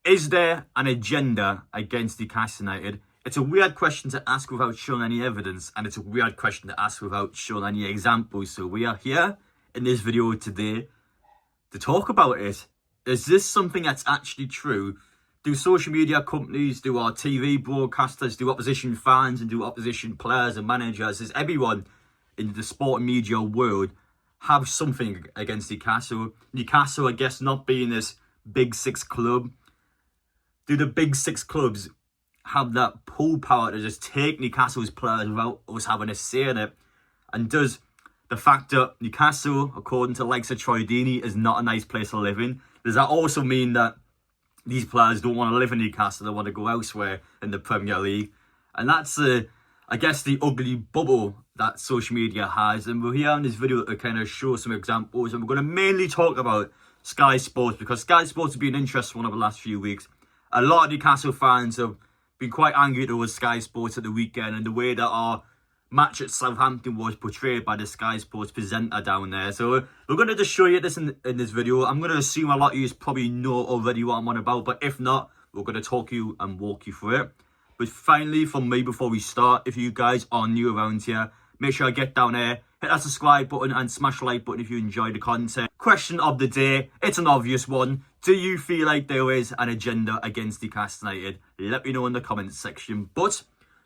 Is there an agenda against Newcastle United? It's a weird question to ask without showing any evidence, and it's a weird question to ask without showing any examples. So we are here in this video today to talk about it. Is this something that's actually true? Do social media companies, do our TV broadcasters, do opposition fans, and do opposition players and managers, does everyone in the sport and media world have something against Newcastle? Newcastle, I guess, not being this big six club. Do the big six clubs have that pull power to just take Newcastle's players without us having a say in it? And does the fact that Newcastle, according to likes of Troy Deeney, is not a nice place to live in, does that also mean that these players don't want to live in Newcastle, they want to go elsewhere in the Premier League? And that's, I guess, the ugly bubble that social media has. And we're here in this video to kind of show some examples. And we're going to mainly talk about Sky Sports, because Sky Sports has been an interesting one over the last few weeks. A lot of Newcastle fans have been quite angry towards Sky Sports at the weekend and the way that our match at Southampton was portrayed by the Sky Sports presenter down there. So we're going to just show you this in this video. I'm going to assume a lot of you probably know already what I'm on about, but if not, we're going to talk you and walk you through it. But finally, from me, before we start, if you guys are new around here, make sure I get down there, hit that subscribe button and smash the like button if you enjoy the content. Question of the day, it's an obvious one. Do you feel like there is an agenda against Newcastle United? Let me know in the comments section. But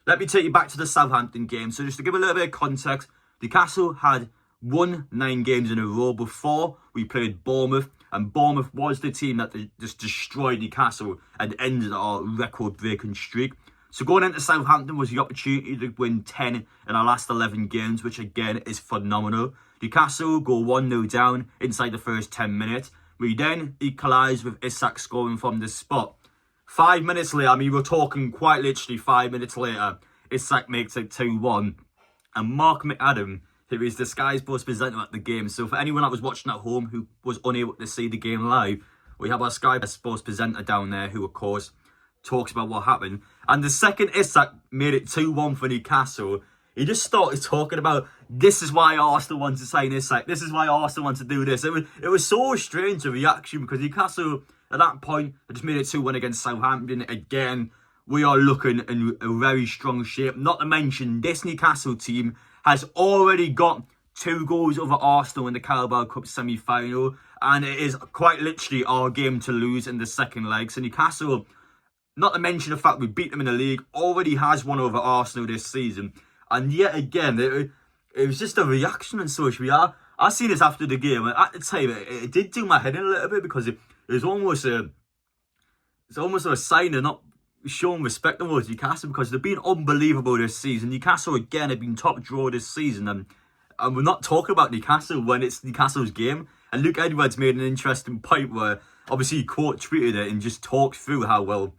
let me take you back to the Southampton game. So just to give a little bit of context, Newcastle had won 9 games in a row before we played Bournemouth. And Bournemouth was the team that just destroyed Newcastle and ended our record-breaking streak. So going into Southampton was the opportunity to win 10 in our last 11 games, which again is phenomenal. Newcastle go 1-0 down inside the first 10 minutes. We then equalise with Isak scoring from the spot. 5 minutes later, I mean, we're talking quite literally 5 minutes later, Isak makes it 2-1. And Mark McAdam, who is the Sky Sports presenter at the game. So for anyone that was watching at home who was unable to see the game live, we have our Sky Sports presenter down there who, of course, talks about what happened. And the second Isak made it 2-1 for Newcastle, he just started talking about, this is why Arsenal want to sign Isak, this is why Arsenal want to do this. It was so strange, a reaction, because Newcastle at that point had just made it 2-1 against Southampton. Again, we are looking in a very strong shape. Not to mention, this Newcastle team has already got 2 goals over Arsenal in the Carabao Cup semi-final, and it is quite literally our game to lose in the second leg. So Newcastle, not to mention the fact we beat them in the league, already has won over Arsenal this season. And yet again, it was just a reaction on social media. I seen this after the game, and at the time, it did do my head in a little bit, because it was almost a sign of not showing respect towards Newcastle, because they've been unbelievable this season. Newcastle again have been top draw this season, and we're not talking about Newcastle when it's Newcastle's game. And Luke Edwards made an interesting point where obviously he tweeted it and just talked through how, well,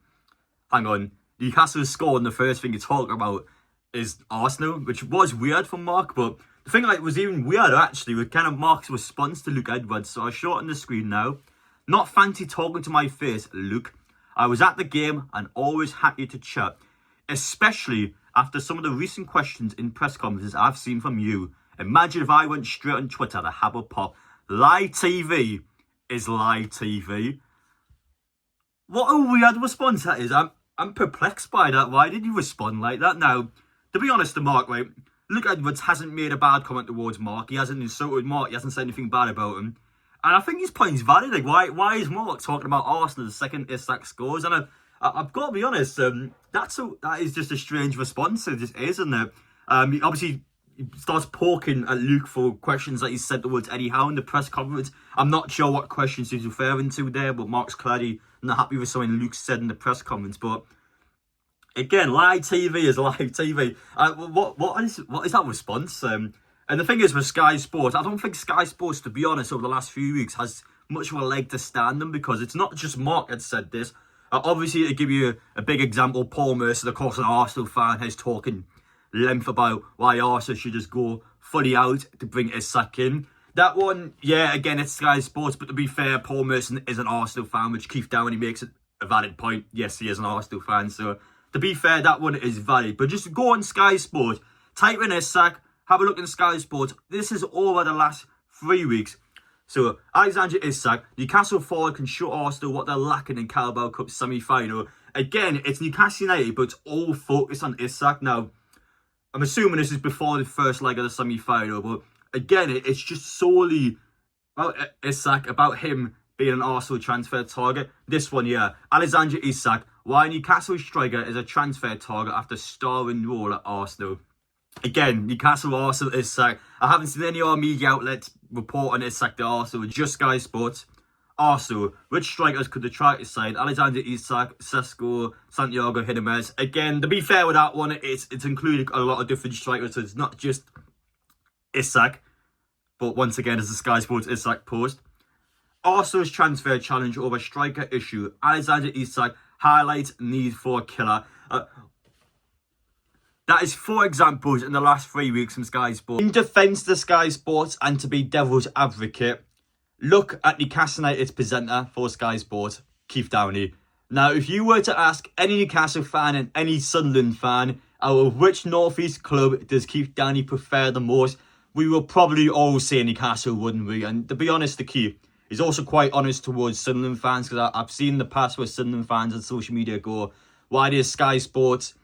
hang on, Newcastle scored and the first thing you talk about is Arsenal, which was weird from Mark. But the thing that was even weirder actually was kind of Mark's response to Luke Edwards. So I'll show it on the screen now. Not fancy talking to my face, Luke. I was at the game and always happy to chat, especially after some of the recent questions in press conferences I've seen from you. Imagine if I went straight on Twitter to have a pop. Live TV is live TV. What a weird response that is. I'm perplexed by that. Why did you respond like that? Now, to be honest to Mark, right, Luke Edwards hasn't made a bad comment towards Mark. He hasn't insulted Mark. He hasn't said anything bad about him. And I think his point's valid. Like, why is Mark talking about Arsenal the second Isak scores? And I've got to be honest, that is just a strange response. It just is, isn't it? Obviously, he starts poking at Luke for questions that he said towards Eddie Howe in the press conference. I'm not sure what questions he's referring to there, but Mark's clearly not happy with something Luke said in the press conference. But again, live TV is live TV. What is that response? And the thing is with Sky Sports, I don't think Sky Sports, to be honest, over the last few weeks has much of a leg to stand on, because it's not just Mark that said this. Obviously, to give you a big example, Paul Mercer, of course, an Arsenal fan, is talking length about why Arsenal should just go fully out to bring Isak in. That one, yeah, again, it's Sky Sports, but to be fair, Paul Merson is an Arsenal fan, which Keith Downey makes a valid point. Yes, he is an Arsenal fan, so to be fair, that one is valid. But just go on Sky Sports, type in Isak, have a look in Sky Sports. This is over the last 3 weeks. So, Alexander Isak, Newcastle forward can show Arsenal what they're lacking in Carabao Cup semi-final. Again, it's Newcastle United, but it's all focused on Isak. Now, I'm assuming this is before the first leg of the semi-final, but again, it's just solely about Isak, about him being an Arsenal transfer target. This one, yeah, Alexander Isak, why Newcastle striker is a transfer target after starring role at Arsenal. Again, Newcastle, Arsenal, Isak. I haven't seen any other media outlets report on Isak to Arsenal, just Sky Sports. Arsenal, which strikers could the try to sign? Alexander Isak, Sesko, Santiago Jimenez. Again, to be fair with that one, it's included a lot of different strikers, so it's not just Isak. But once again, it's a Sky Sports Isak post. Arsenal's transfer challenge over striker issue. Alexander Isak highlights need for a killer. That is 4 examples in the last 3 weeks from Sky Sports. In defence to Sky Sports and to be devil's advocate, look at Newcastle United's presenter for Sky Sports, Keith Downey. Now, if you were to ask any Newcastle fan and any Sunderland fan, out of which North East club does Keith Downey prefer the most, we will probably all say Newcastle, wouldn't we? And to be honest, the Keith, he's also quite honest towards Sunderland fans, because I've seen in the past where Sunderland fans on social media go, why does Sky Sports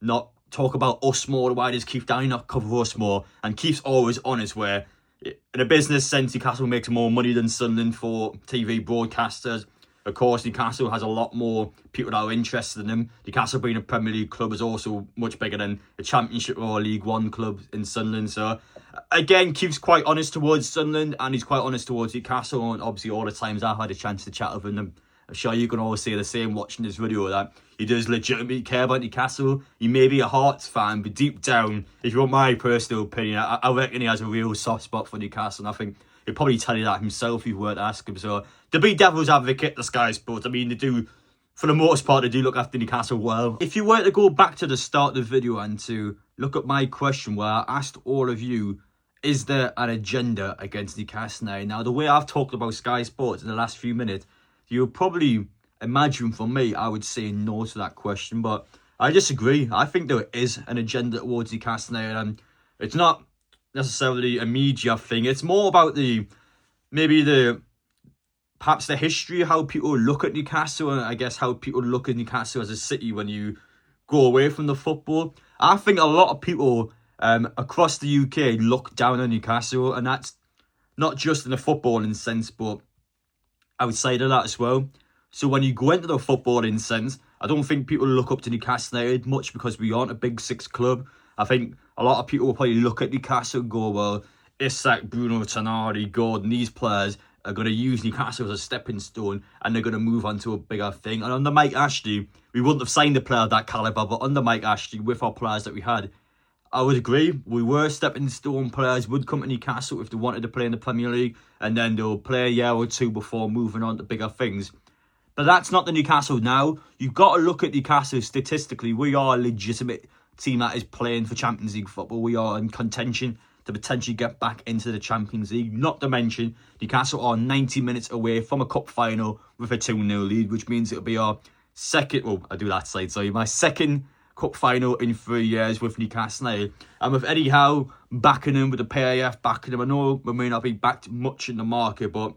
not talk about us more? Why does Keith Downey not cover us more? And Keith's always honest, where in a business sense, Newcastle makes more money than Sunderland for TV broadcasters. Of course, Newcastle has a lot more people that are interested in him. Newcastle being a Premier League club is also much bigger than a Championship or a League One club in Sunderland. So, again, Keith's quite honest towards Sunderland, and he's quite honest towards Newcastle. And obviously, all the times I've had a chance to chat with him, I'm sure you can all say the same watching this video, that he does legitimately care about Newcastle. He may be a Hearts fan, but deep down, if you want my personal opinion, I reckon he has a real soft spot for Newcastle. And I think he'll probably tell you that himself if you were to ask him. So, to be devil's advocate, the Sky Sports, I mean, they do, for the most part, they do look after Newcastle well. If you were to go back to the start of the video and to look at my question where I asked all of you, is there an agenda against Newcastle now? The way I've talked about Sky Sports in the last few minutes, you'll probably imagine from me, I would say no to that question, but I disagree. I think there is an agenda towards Newcastle now, and it's not necessarily a media thing. It's more about perhaps the history, how people look at Newcastle, and I guess how people look at Newcastle as a city when you go away from the football. I think a lot of people across the UK look down on Newcastle, and that's not just in a footballing sense, but outside of that as well. So when you go into the footballing sense, I don't think people look up to Newcastle United much because we aren't a Big Six club. I think a lot of people will probably look at Newcastle and go, well, Isak, Bruno Tonali, Gordon, these players are going to use Newcastle as a stepping stone, and they're going to move on to a bigger thing. And under Mike Ashley, we wouldn't have signed a player of that calibre, but under Mike Ashley, with our players that we had, I would agree, we were stepping stone players, would come to Newcastle if they wanted to play in the Premier League, and then they'll play a year or two before moving on to bigger things. But that's not the Newcastle now. You've got to look at Newcastle statistically. We are a legitimate team that is playing for Champions League football. We are in contention to potentially get back into the Champions League. Not to mention, Newcastle are 90 minutes away from a cup final with a 2-0 lead, which means it'll be our second, well, I do that side, sorry, my second cup final in 3 years with Newcastle United. And with Eddie Howe backing him, with the PAF backing him, I know we may not be backed much in the market, but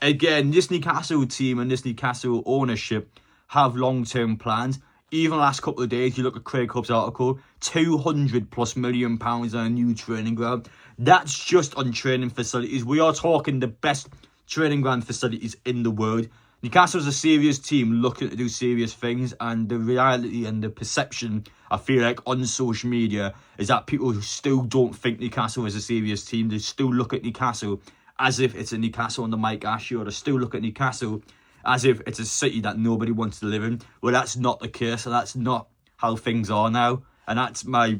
again, this Newcastle team and this Newcastle ownership have long-term plans. Even the last couple of days, you look at Craig Hubb's article, £200+ million on a new training ground. That's just on training facilities. We are talking the best training ground facilities in the world. Newcastle's a serious team looking to do serious things, and the reality and the perception, I feel like, on social media is that people still don't think Newcastle is a serious team. They still look at Newcastle as if it's a Newcastle under Mike Ashley, or they still look at Newcastle as if it's a city that nobody wants to live in. Well, that's not the case, and that's not how things are now. And that's my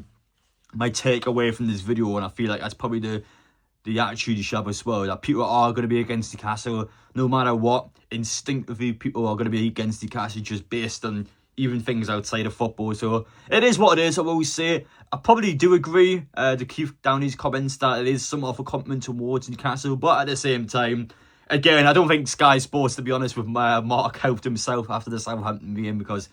takeaway from this video, and I feel like that's probably the attitude you should have as well, that people are going to be against Newcastle no matter what. Instinctively, people are going to be against Newcastle just based on even things outside of football. So it is what it is. I will say, I probably do agree to Keith Downey's comments that it is somewhat of a compliment towards Newcastle, but at the same time, again, I don't think Sky Sports, to be honest, with Mark helped himself after the Southampton game, because,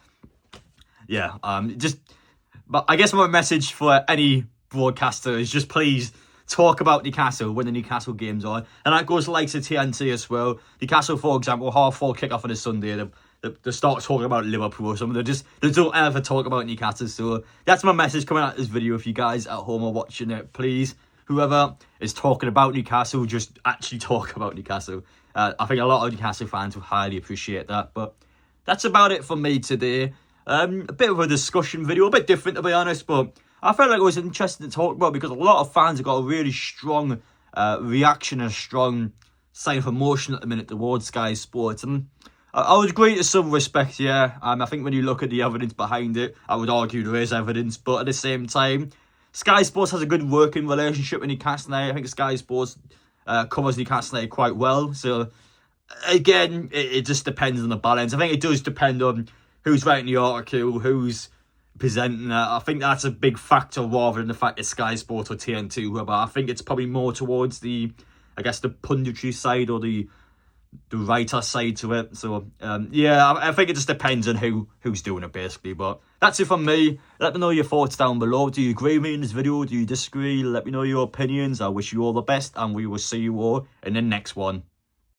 but I guess my message for any broadcaster is just please talk about Newcastle when the Newcastle games on. And that goes like to TNT as well. Newcastle, for example, 4:30 kick-off on a Sunday. They start talking about Liverpool or something. They don't ever talk about Newcastle. So that's my message coming out of this video. If you guys at home are watching it, please, whoever is talking about Newcastle, just actually talk about Newcastle. I think a lot of Newcastle fans will highly appreciate that. But that's about it for me today. A bit of a discussion video, a bit different to be honest, but I felt like it was interesting to talk about because a lot of fans have got a really strong reaction and a strong sign of emotion at the minute towards Sky Sports. And I would agree to some respect, yeah. I think when you look at the evidence behind it, I would argue there is evidence, but at the same time, Sky Sports has a good working relationship with Newcastle United. I think Sky Sports covers Newcastle United quite well. So, again, it just depends on the balance. I think it does depend on who's writing the article, who's presenting it. I think that's a big factor rather than the fact it's Sky Sports or TNT, whoever. I think it's probably more towards the punditry side or the writer side to it. So, yeah, I think it just depends on who's doing it, basically. But that's it from me. Let me know your thoughts down below. Do you agree with me in this video? Do you disagree? Let me know your opinions. I wish you all the best, and we will see you all in the next one.